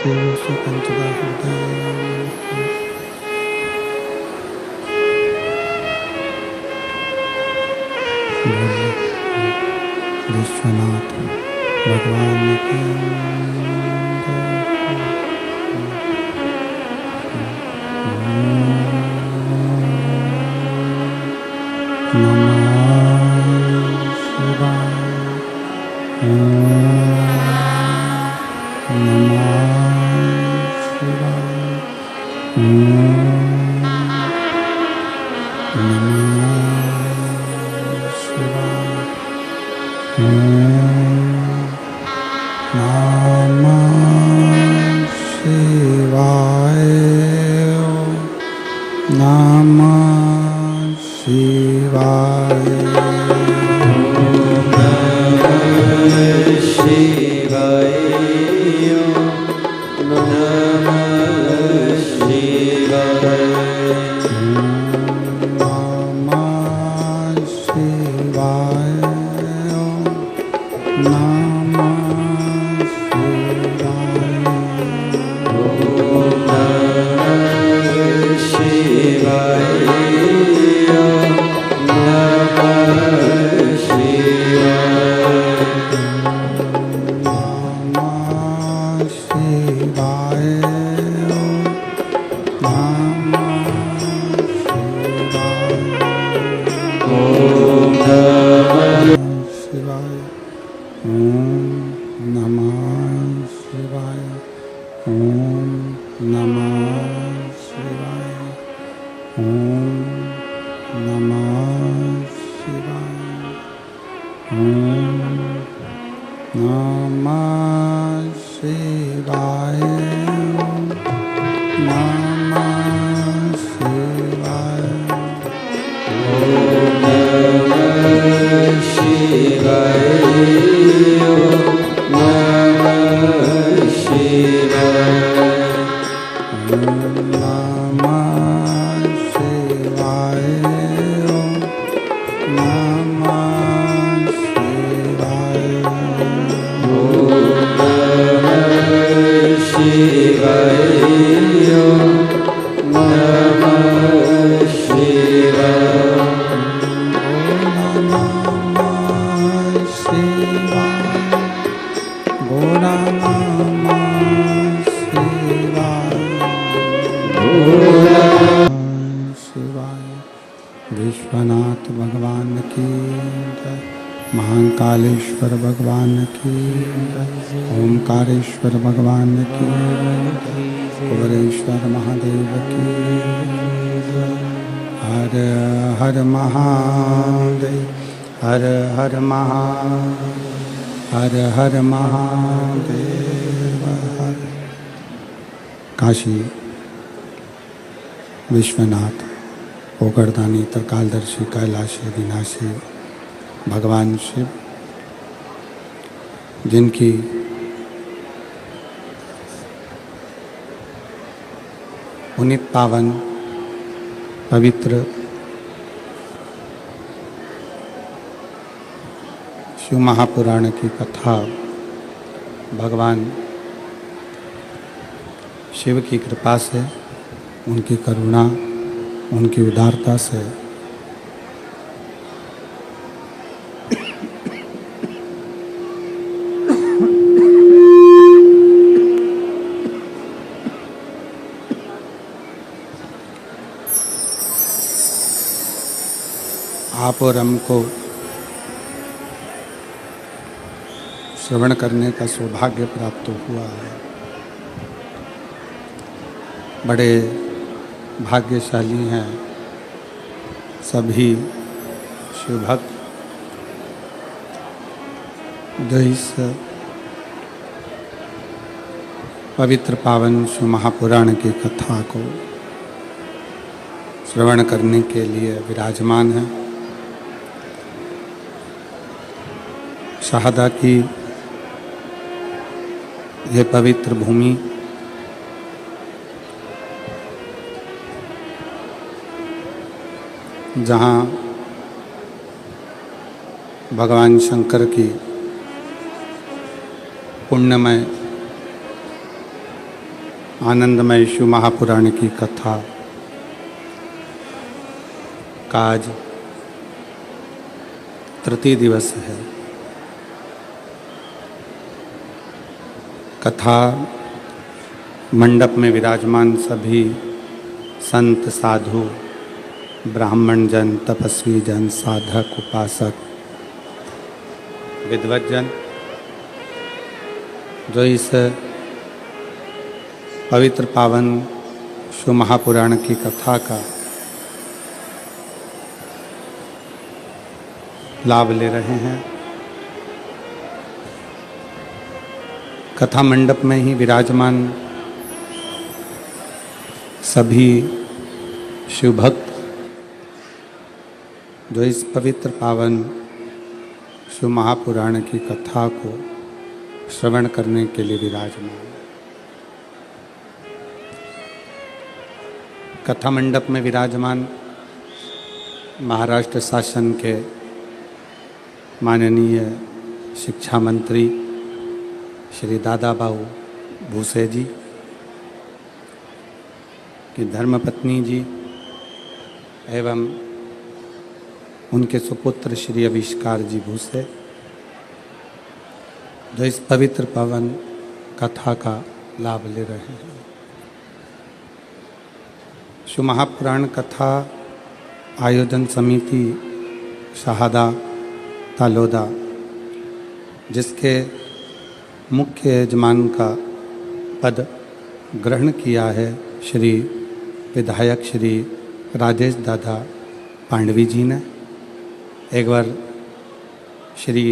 देव सुकंचदा हृदय विश्वनाथ भगवान की विश्वनाथ भगवान की जय, महाकालेश्वर भगवान की जय, ओमकारेश्वर भगवान की जय, कुबेरेश्वर महादेव की जय। हर हर महादेव, हर हर महादेव, हर हर महादेव। हर काशी विश्वनाथ पोकरदानी त्रिकालदर्शी कैलाशी विनाशी भगवान शिव, जिनकी पुनीत पावन पवित्र शिव महापुराण की कथा भगवान शिव की कृपा से, उनकी करुणा, उनकी उदारता से आप और हमको श्रवण करने का सौभाग्य प्राप्त हुआ है। बड़े भाग्यशाली हैं सभी शिवभक्त जो इस पवित्र पावन शिव महापुराण की कथा को श्रवण करने के लिए विराजमान हैं। शहादा की यह पवित्र भूमि जहाँ भगवान शंकर की पुण्यमय आनंदमय शिव महापुराण की कथा का आज तृतीय दिवस है। कथा मंडप में विराजमान सभी संत साधु ब्राह्मण जन, तपस्वी जन, साधक, उपासक, विद्वत जन जो इस पवित्र पावन शिव महापुराण की कथा का लाभ ले रहे हैं। कथा मंडप में ही विराजमान सभी शिव भक्त जो इस पवित्र पावन शिव महापुराण की कथा को श्रवण करने के लिए विराजमान। कथा मंडप में विराजमान महाराष्ट्र शासन के माननीय शिक्षा मंत्री श्री दादाबाऊ भूसे जी की धर्मपत्नी जी एवं उनके सुपुत्र श्री आविष्कार जी भूसे जो इस पवित्र पावन कथा का लाभ ले रहे हैं। शिव महापुराण कथा आयोजन समिति शहादा तालोदा, जिसके मुख्य यजमान का पद ग्रहण किया है श्री विधायक श्री राजेश दादा पांडवी जी ने। एक बार श्री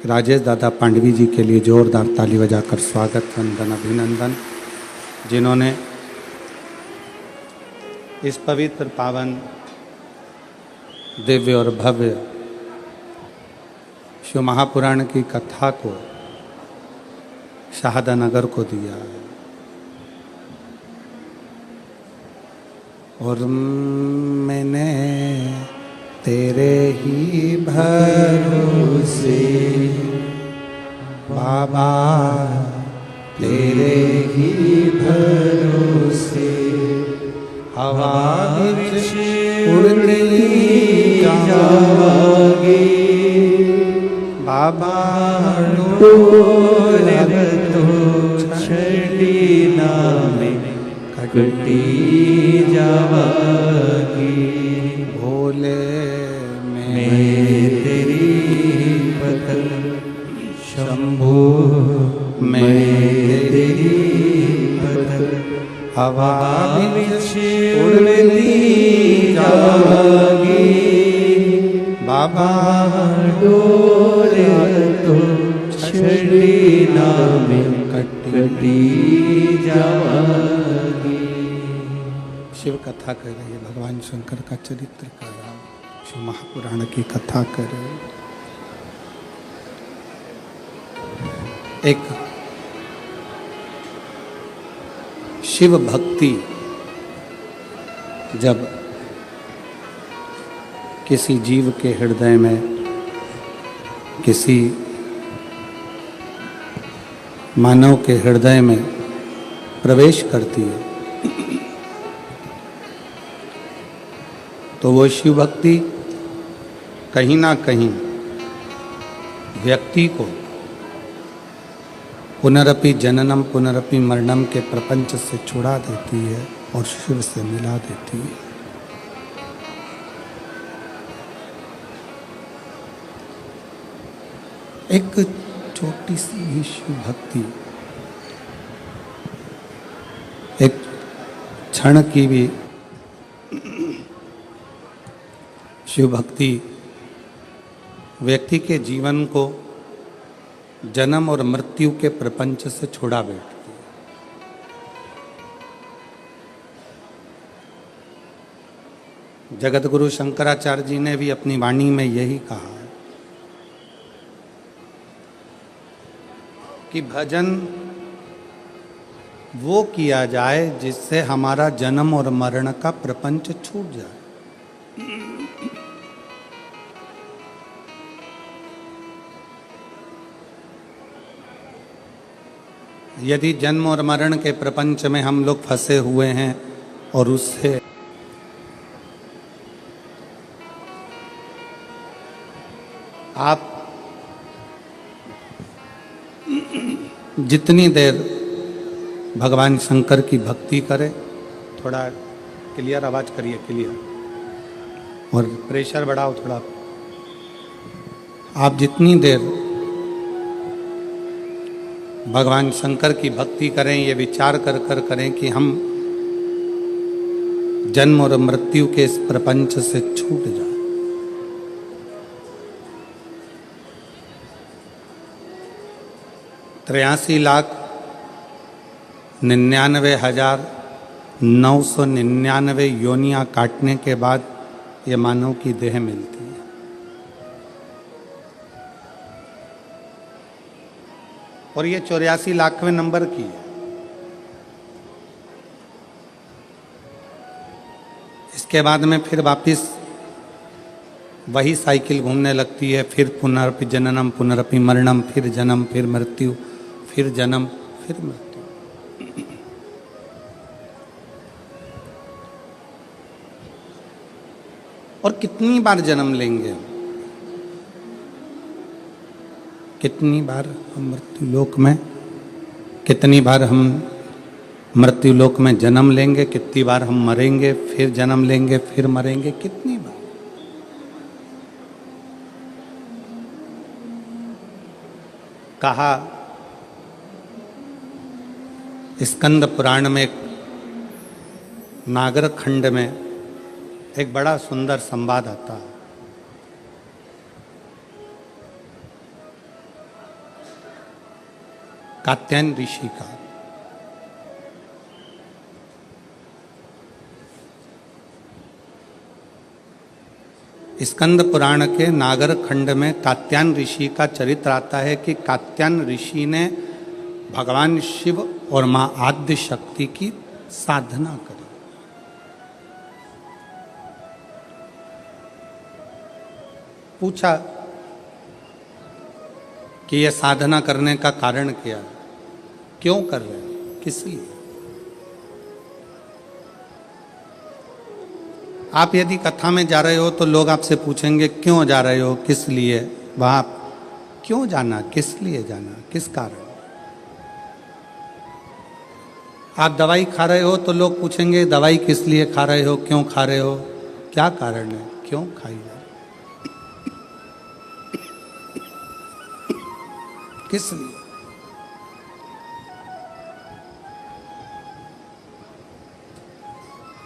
राजेश दादा पांडवी जी के लिए जोरदार ताली बजाकर स्वागत, वंदन, अभिनंदन, जिन्होंने इस पवित्र पावन दिव्य और भव्य शिव महापुराण की कथा को शहादा नगर को दिया है। और मैंने तेरे ही भरोसे बाबा, तेरे ही भरोसे हवा विच उड़ती जावागी बाबा, डोर तो छड़ी नामे कटी जावागी। भोले मैं तेरी पकड़, शंभो मैं तेरी पकड़, हवा विच उड़ती जावागी बाबा, डोर तो छड़ी नामे कटी जावागी। शिव कथा कर रही है, भगवान शंकर का चरित्र कर रहा है, शिव महापुराण की कथा कर रहे हैं। एक शिव भक्ति जब किसी जीव के हृदय में, किसी मानव के हृदय में प्रवेश करती है तो वो शिव भक्ति कहीं ना कहीं व्यक्ति को पुनरपि जननम पुनरपि मरणम के प्रपंच से छुड़ा देती है और शिव से मिला देती है। एक छोटी सी ही शिव भक्ति, एक क्षण की भी शिव भक्ति व्यक्ति के जीवन को जन्म और मृत्यु के प्रपंच से छुड़ा बैठती है। जगत गुरु शंकराचार्य जी ने भी अपनी वाणी में यही कहा है कि भजन वो किया जाए जिससे हमारा जन्म और मरण का प्रपंच छूट जाए। यदि जन्म और मरण के प्रपंच में हम लोग फंसे हुए हैं और उससे आप जितनी देर भगवान शंकर की भक्ति करें, थोड़ा क्लियर आवाज करिए, क्लियर, और प्रेशर बढ़ाओ थोड़ा। आप जितनी देर भगवान शंकर की भक्ति करें, ये विचार कर कर करें कि हम जन्म और मृत्यु के इस प्रपंच से छूट जाए। तिरासी लाख 99,999 योनियां काटने के बाद ये मानव की देह मिलती है। और ये 84 लाखवें नंबर की है। इसके बाद में फिर वापिस वही साइकिल घूमने लगती है, फिर पुनरपि जननम पुनरपि मरणम, फिर जन्म, फिर मृत्यु, फिर जन्म, फिर मृत्यु। और कितनी बार जन्म लेंगे, कितनी बार हम मृत्यु लोक में, कितनी बार हम मृत्यु लोक में जन्म लेंगे, कितनी बार हम मरेंगे, फिर जन्म लेंगे, फिर मरेंगे, कितनी बार। कहा स्कंद पुराण में, नागर खंड में एक बड़ा सुंदर संवाद आता है। कात्यायन ऋषि का। स्कंद पुराण के नागर खंड में कात्यायन ऋषि का चरित्र आता है कि कात्यायन ऋषि ने भगवान शिव और मां आद्य शक्ति की साधना करी। पूछा कि यह साधना करने का कारण क्या है, क्यों कर रहे हो, किस लिए। आप यदि कथा में जा रहे हो तो लोग आपसे पूछेंगे क्यों जा रहे हो, किस लिए, वहां क्यों जाना, किस लिए जाना, किस कारण। आप दवाई खा रहे हो तो लोग पूछेंगे दवाई किस लिए खा रहे हो, क्यों खा रहे हो, क्या कारण है, क्यों खाई जा रहे, किस लिए।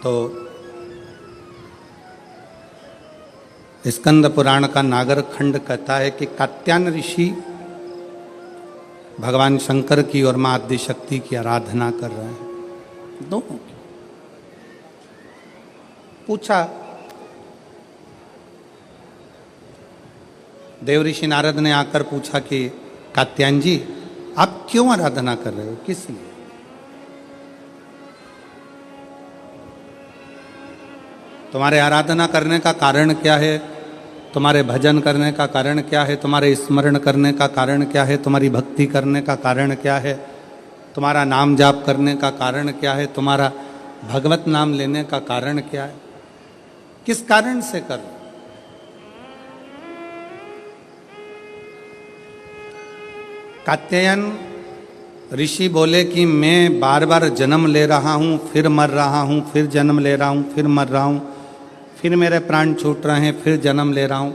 तो स्कंद पुराण का नागर खंड कहता है कि कात्यायन ऋषि भगवान शंकर की और मां आद्य शक्ति की आराधना कर रहे हैं, दोनों की। पूछा, देव ऋषि नारद ने आकर पूछा कि कात्यायन जी आप क्यों आराधना कर रहे हो, किस लिए। तुम्हारे आराधना करने का कारण क्या है, तुम्हारे भजन करने का कारण क्या है, तुम्हारे स्मरण करने का कारण क्या है, तुम्हारी भक्ति करने का कारण क्या है, तुम्हारा नाम जाप करने का कारण क्या है, तुम्हारा भगवत नाम लेने का कारण क्या है, किस कारण से कर। कात्यायन ऋषि बोले कि मैं बार बार जन्म ले रहा हूँ, फिर मर रहा हूँ, फिर जन्म ले रहा हूँ, फिर मर रहा हूँ, फिर मेरे प्राण छूट रहे हैं, फिर जन्म ले रहा हूँ।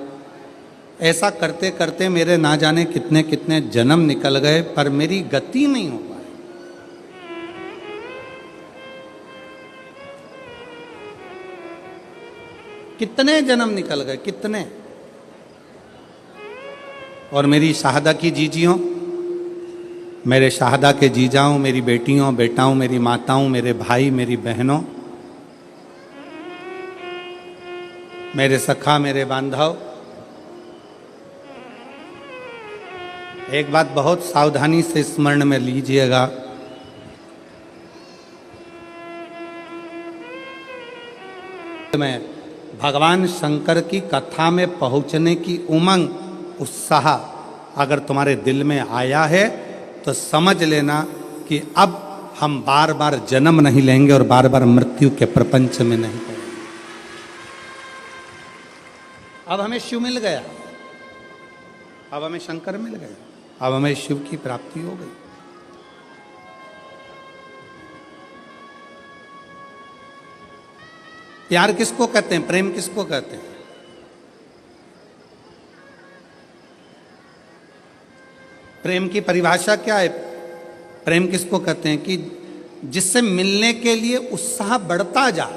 ऐसा करते करते मेरे ना जाने कितने कितने जन्म निकल गए, पर मेरी गति नहीं हो पाई। कितने जन्म निकल गए, कितने। और मेरी शाहदा की जीजियों, मेरे शाहदा के जीजाओं, मेरी बेटियों बेटाओं, मेरी माताओं, मेरे भाई, मेरी बहनों, मेरे सखा, मेरे बांधव, एक बात बहुत सावधानी से स्मरण में लीजिएगा। मैं भगवान शंकर की कथा में पहुंचने की उमंग, उत्साह अगर तुम्हारे दिल में आया है तो समझ लेना कि कि अब हम बार बार जन्म नहीं लेंगे और बार बार मृत्यु के प्रपंच में नहीं पड़ेंगे। अब हमें शिव मिल गया, अब हमें शंकर मिल गया, अब हमें शिव की प्राप्ति हो गई। प्यार किसको कहते हैं, प्रेम किसको कहते हैं? प्रेम की परिभाषा क्या है? प्रेम किसको कहते हैं कि जिससे मिलने के लिए उत्साह बढ़ता जा,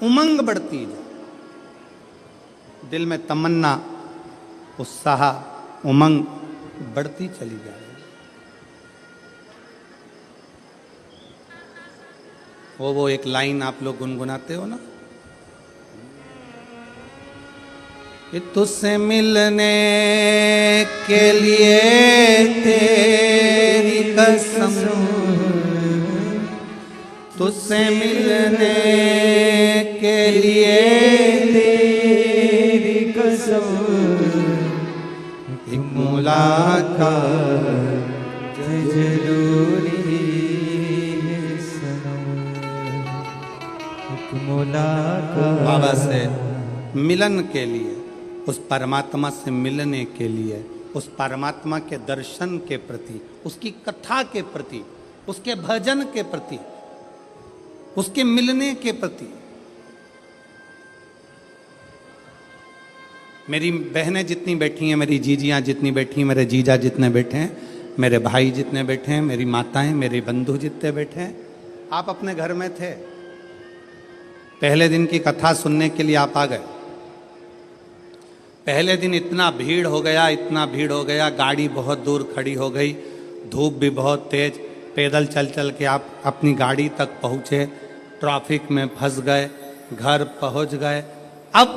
उमंग बढ़ती जा, दिल में तमन्ना, उत्साह, उमंग बढ़ती चली जा रही। वो एक लाइन आप लोग गुनगुनाते हो ना कि तुझसे मिलने के लिए तेरी कसम, तुझसे मिलने के लिए तेरी कसम, एक मुलाकात जरूरी है सनम, एक मुलाकात। बाबा से मिलन के लिए, उस परमात्मा से मिलने के लिए, उस परमात्मा के दर्शन के प्रति, उसकी कथा के प्रति, उसके भजन के प्रति, उसके मिलने के प्रति। मेरी बहनें जितनी बैठी हैं, मेरी जीजियां जितनी बैठी हैं, मेरे जीजा जितने बैठे हैं, मेरे भाई जितने बैठे हैं, मेरी माताएं, मेरे बंधु जितने बैठे हैं, आप अपने घर में थे, पहले दिन की कथा सुनने के लिए आप आ गए। पहले दिन इतना भीड़ हो गया, इतना भीड़ हो गया, गाड़ी बहुत दूर खड़ी हो गई, धूप भी बहुत तेज, पैदल चल चल के आप अपनी गाड़ी तक पहुँचे, ट्रैफिक में फंस गए, घर पहुँच गए। अब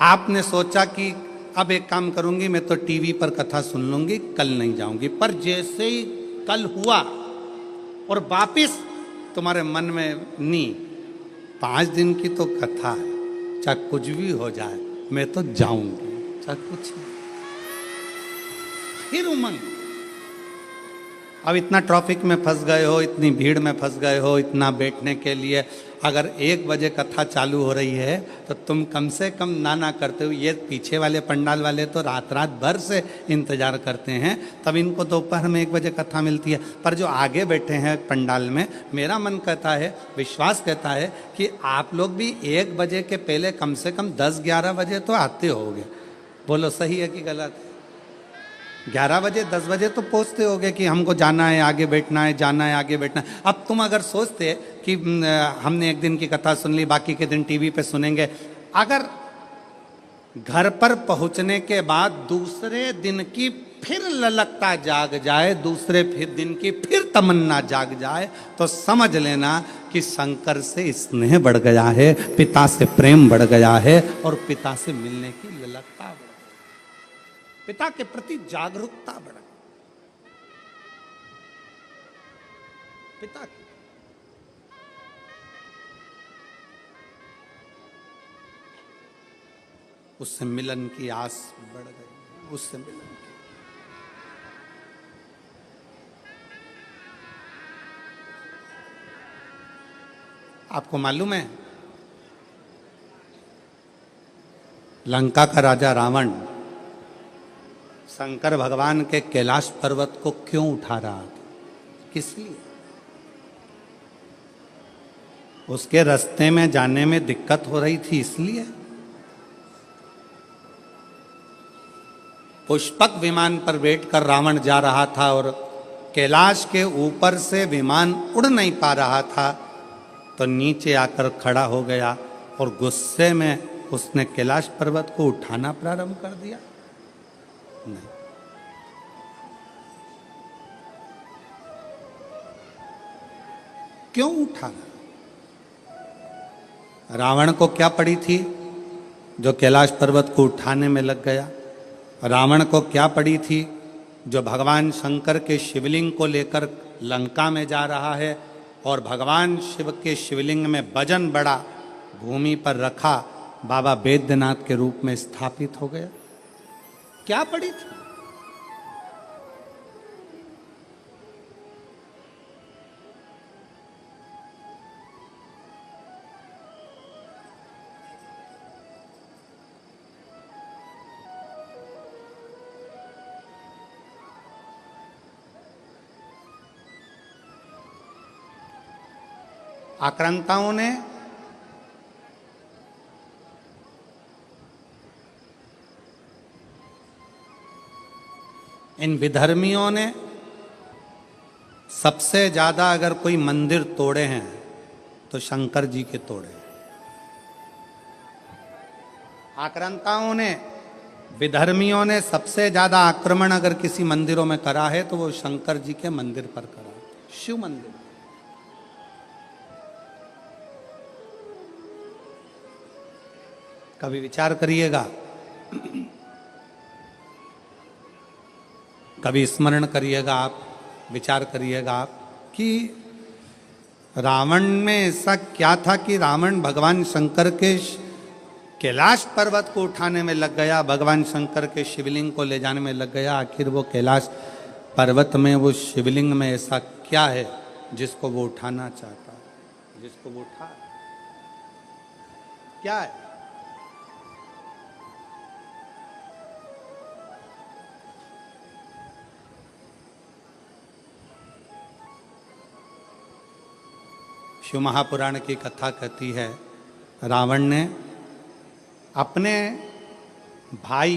आपने सोचा कि अब एक काम करूँगी, मैं तो टीवी पर कथा सुन लूँगी, कल नहीं जाऊँगी। पर जैसे ही कल हुआ और वापिस तुम्हारे मन में नी 5 दिन की तो कथा है, चाहे कुछ भी हो जाए मैं तो जाऊंगी, चाहे कुछ नहीं। फिर उमंग। अब इतना ट्रैफिक में फंस गए हो, इतनी भीड़ में फंस गए हो, इतना बैठने के लिए अगर 1 बजे कथा चालू हो रही है तो तुम कम से कम ना करते हो। ये पीछे वाले पंडाल वाले तो रात भर से इंतजार करते हैं, तब इनको दोपहर में 1 बजे कथा मिलती है। पर जो आगे बैठे हैं पंडाल में, मेरा मन कहता है, विश्वास कहता है कि आप लोग भी 1 बजे के पहले कम से कम 10-11 बजे तो आते होगे। बोलो सही है कि गलत है? 11 बजे 10 बजे तो पहुंचते होगे कि हमको जाना है, आगे बैठना है, जाना है, आगे बैठना है। अब तुम अगर सोचते कि हमने 1 दिन की कथा सुन ली, बाकी के दिन टीवी पे सुनेंगे, अगर घर पर पहुंचने के बाद दूसरे दिन की फिर ललकता जाग जाए, दूसरे फिर दिन की फिर तमन्ना जाग जाए, तो समझ लेना कि शंकर से स्नेह बढ़ गया है, पिता से प्रेम बढ़ गया है और पिता से मिलने की ललकता बढ़ गई, पिता के प्रति जागरूकता बढ़ गई। पिता की उससे मिलन की आस बढ़ गई, उससे मिलन की। आपको मालूम है लंका का राजा रावण शंकर भगवान के कैलाश पर्वत को क्यों उठा रहा था? किस लिए? उसके रास्ते में जाने में दिक्कत हो रही थी, इसलिए। पुष्पक विमान पर बैठकर रावण जा रहा था और कैलाश के ऊपर से विमान उड़ नहीं पा रहा था, तो नीचे आकर खड़ा हो गया और गुस्से में उसने कैलाश पर्वत को उठाना प्रारंभ कर दिया। नहीं, क्यों उठाना? रावण को क्या पड़ी थी जो कैलाश पर्वत को उठाने में लग गया? रावण को क्या पड़ी थी जो भगवान शंकर के शिवलिंग को लेकर लंका में जा रहा है और भगवान शिव के शिवलिंग में वजन बड़ा भूमि पर रखा, बाबा बैद्यनाथ के रूप में स्थापित हो गया? क्या पड़ी थी? आक्रांताओं ने इन विधर्मियों ने सबसे ज्यादा अगर कोई मंदिर तोड़े हैं तो शंकर जी के तोड़े। आक्रांताओं ने, विधर्मियों ने सबसे ज्यादा आक्रमण अगर किसी मंदिरों में करा है तो वो शंकर जी के मंदिर पर करा, शिव मंदिर। कभी विचार करिएगा, कभी स्मरण करिएगा आप, विचार करिएगा आप कि रावण में ऐसा क्या था कि रावण भगवान शंकर के कैलाश पर्वत को उठाने में लग गया, भगवान शंकर के शिवलिंग को ले जाने में लग गया। आखिर वो कैलाश पर्वत में, वो शिवलिंग में ऐसा क्या है जिसको वो उठाना चाहता है, जिसको वो उठा, क्या है? शिव महापुराण की कथा कहती है, रावण ने अपने भाई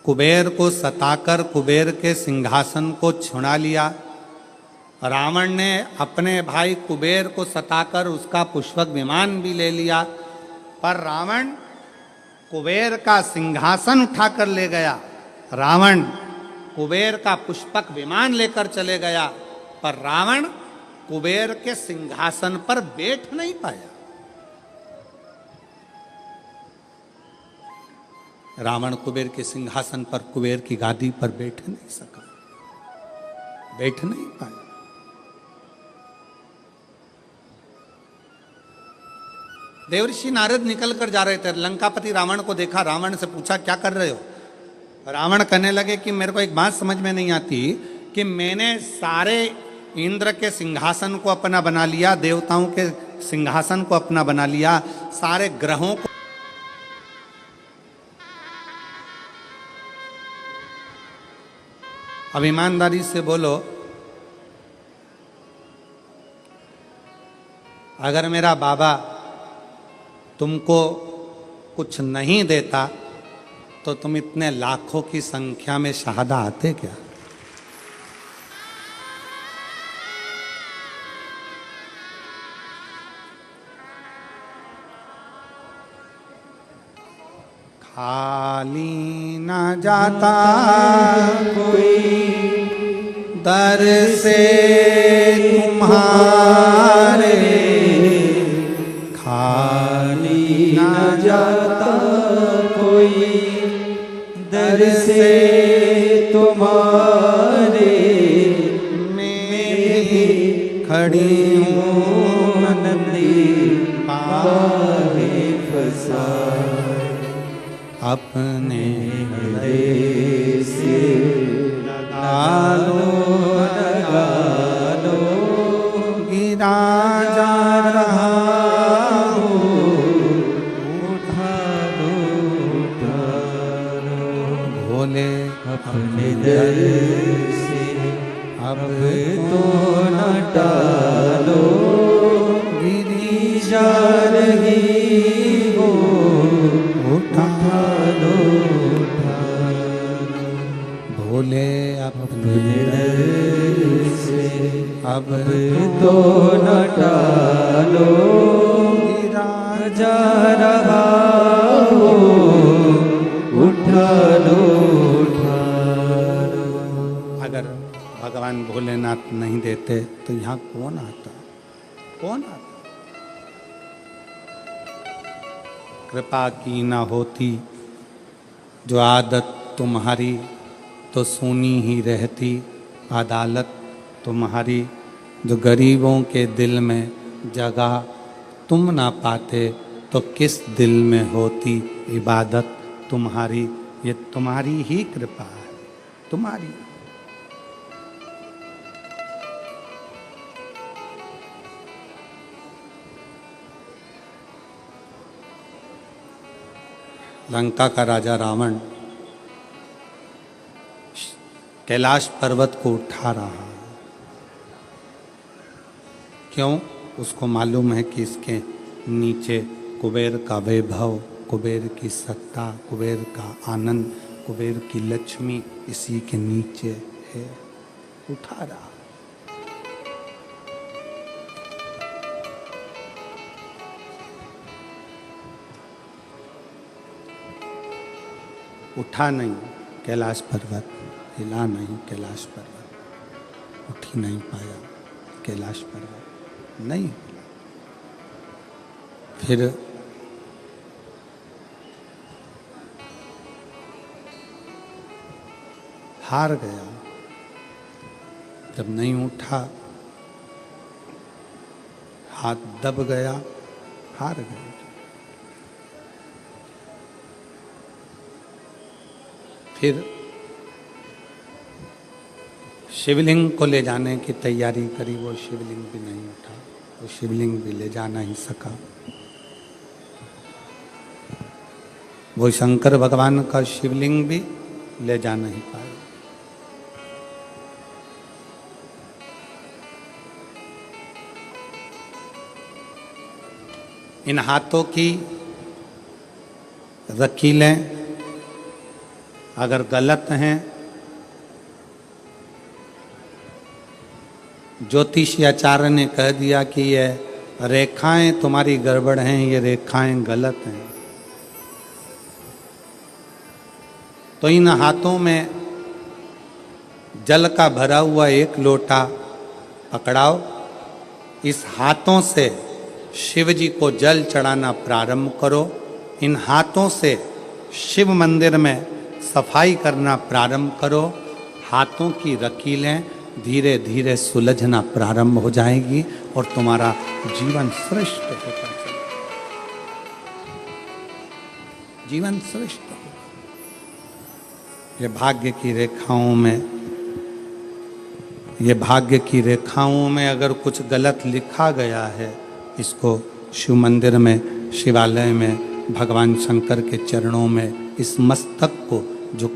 कुबेर को सताकर कुबेर के सिंहासन को छुड़ा लिया। रावण ने अपने भाई कुबेर को सताकर उसका पुष्पक विमान भी ले लिया, पर रावण कुबेर का सिंहासन उठाकर ले गया। रावण कुबेर का पुष्पक विमान लेकर चले गया, पर रावण कुबेर के सिंहासन पर बैठ नहीं पाया। रावण कुबेर के सिंहासन पर, कुबेर की गादी पर बैठ नहीं सका, बैठ नहीं पाया। देवर्षि नारद निकल कर जा रहे थे, लंकापति रावण को देखा, रावण से पूछा क्या कर रहे हो? रावण कहने लगे कि मेरे को एक बात समझ में नहीं आती कि मैंने सारे इंद्र के सिंहासन को अपना बना लिया, देवताओं के सिंहासन को अपना बना लिया, सारे ग्रहों को। अब ईमानदारी से बोलो, अगर मेरा बाबा तुमको कुछ नहीं देता तो तुम इतने लाखों की संख्या में शहादा आते क्या? खाली न जाता कोई दर से तुम्हारे, खाली न जाता कोई दर से तुम्हारे, मैं भी खड़ी हूँ नंदी पावे फसा, अपने हृदय से लगा लो, गिरा जा रहा भोले अपने दर से अब तो न टालो, गिरी जा रही हो, उठा लो भोले अपने दर से अब तो न टालो, गिरा जा रहा हो, उठा लो। अगर भगवान भोलेनाथ नहीं देते तो यहाँ कौन आता? कौन आता? कृपा की ना होती जो आदत तुम्हारी तो सुनी ही रहती अदालत तुम्हारी, जो गरीबों के दिल में जगह तुम ना पाते तो किस दिल में होती इबादत तुम्हारी। ये तुम्हारी ही कृपा है, तुम्हारी। लंका का राजा रावण कैलाश पर्वत को उठा रहा है। क्यों? उसको मालूम है कि इसके नीचे कुबेर का वैभव, कुबेर की सत्ता, कुबेर का आनंद, कुबेर की लक्ष्मी इसी के नीचे है। उठा रहा, उठा नहीं कैलाश पर्वत, हिला नहीं कैलाश पर्वत, उठ ही नहीं पाया कैलाश पर्वत, नहीं हिला। फिर हार गया, जब नहीं उठा, हाथ दब गया, हार गया। फिर शिवलिंग को ले जाने की तैयारी करी, वो शिवलिंग भी नहीं उठा, वो शिवलिंग भी ले जा नहीं सका। वो शंकर भगवान का शिवलिंग भी ले जा नहीं पाया। इन हाथों की रकीलें अगर गलत हैं, ज्योतिषाचार्य ने कह दिया कि ये रेखाएं तुम्हारी गड़बड़ हैं, ये रेखाएं गलत हैं, तो इन हाथों में जल का भरा हुआ एक लोटा पकड़ाओ, इस हाथों से शिव जी को जल चढ़ाना प्रारंभ करो, इन हाथों से शिव मंदिर में सफाई करना प्रारंभ करो, हाथों की रकीलें धीरे धीरे सुलझना प्रारंभ हो जाएगी और तुम्हारा जीवन श्रेष्ठ होता चलेगा, जीवन श्रेष्ठ होगा। ये भाग्य की रेखाओं में, ये भाग्य की रेखाओं में अगर कुछ गलत लिखा गया है, इसको शिव मंदिर में, शिवालय में, भगवान शंकर के चरणों में इस मस्तक को झुका